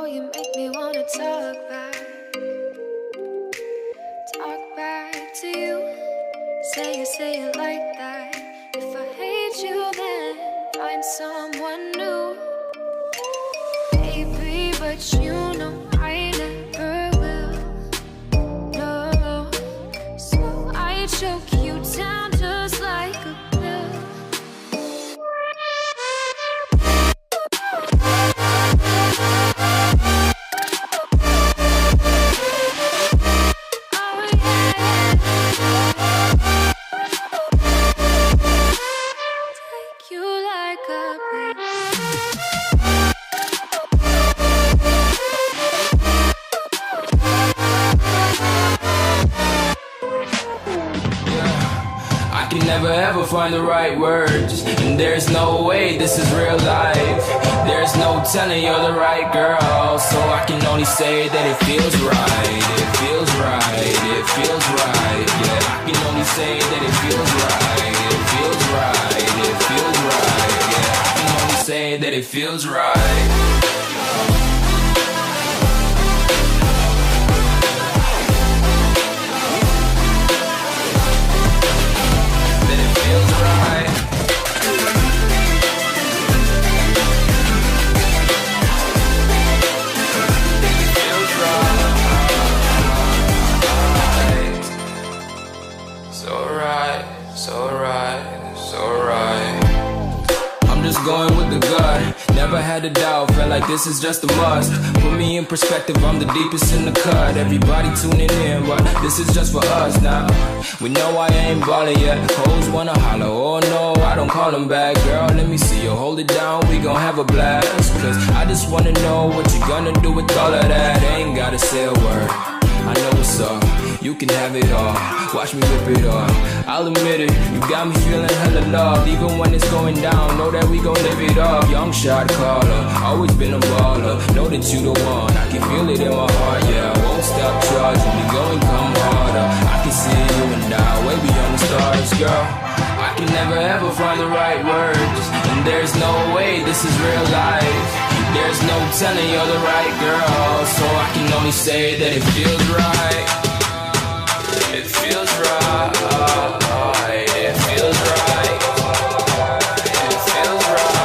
you make me wanna talk back to you. Say it like that. If I hate you, then find someone new. Baby, but you know I never will. No, so I choke you down just like a pill. Never ever find the right words, and there's no way this is real life. There's no telling you're the right girl, so I can only say that it feels right. It feels right, it feels right. Yeah, I can only say that it feels right. It feels right, it feels right. Yeah, I can only say that it feels right. Feels right. Feels right. So right, so right, so right. I'm just going with the gut. Never had a doubt, felt like this is just a must. Put me in perspective, I'm the deepest in the cut. Everybody tuning in, but this is just for us now. We know I ain't ballin' yet. Hoes wanna holler, oh no, I don't call them back. Girl, let me see you hold it down, we gon' have a blast. Cause I just wanna know what you gonna do with all of that. Ain't gotta say a word, I know what's up. You can have it all, watch me rip it off. I'll admit it, you got me feeling hella loved. Even when it's going down, know that we gon' live it up. Young shot caller, always been a baller. Know that you the one, I can feel it in my heart. Yeah, I won't stop charging me, go and come harder. I can see you and I, way beyond the stars, girl. I can never ever find the right words, and there's no way this is real life. There's no telling you're the right girl, so I can only say that it feels right. It feels right. It feels right. It feels right.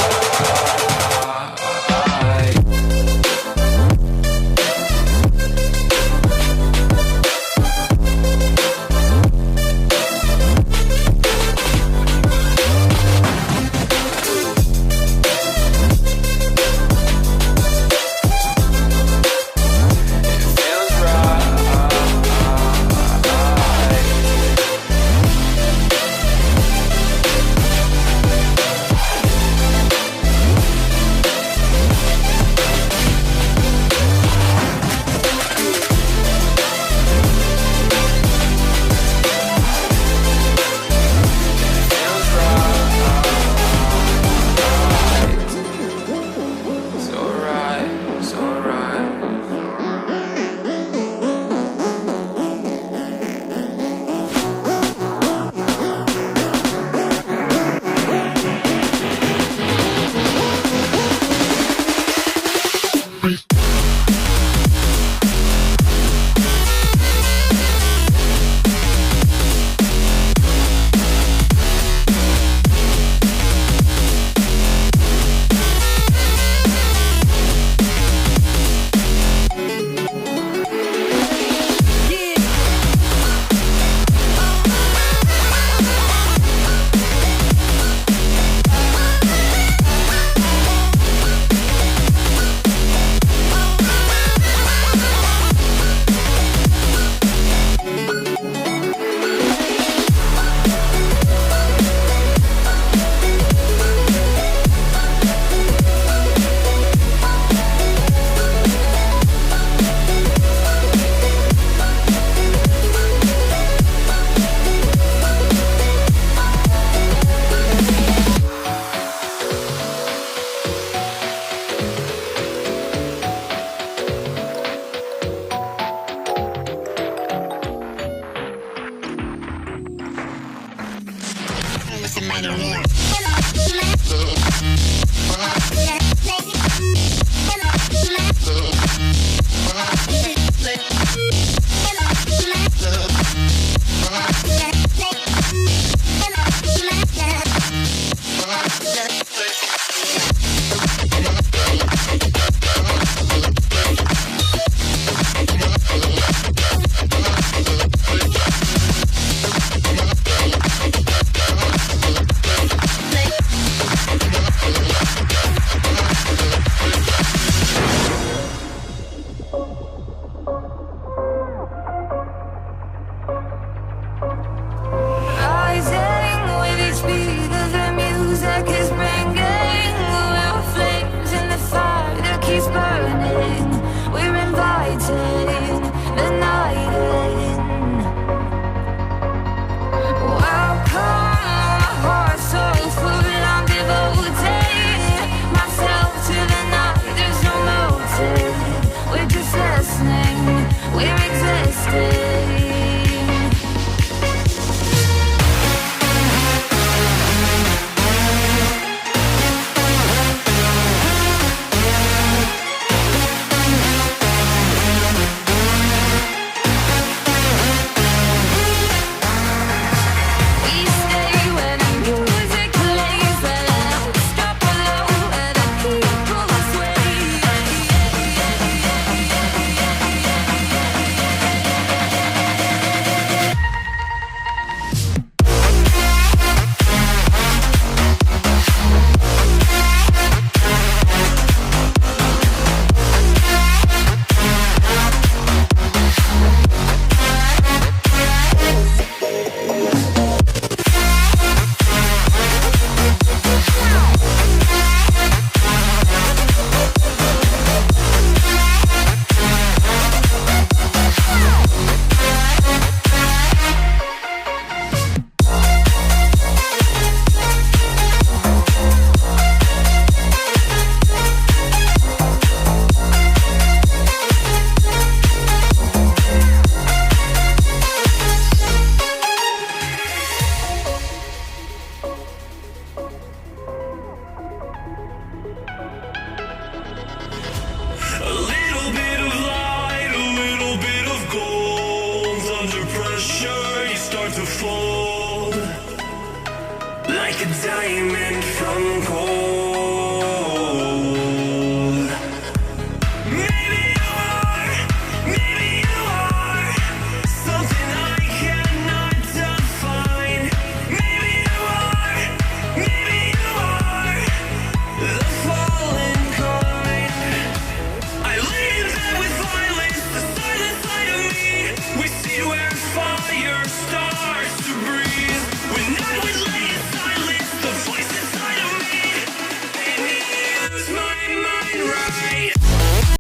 Somebody the night in. Welcome, my heart's so full, I'm devoting myself to the night. There's no motive, we're just listening, we're existing. We stay where the music plays, the louds drop below, where the people sway. A little bit of light, a little bit of gold. Under pressure, you start to fold like a diamond from gold.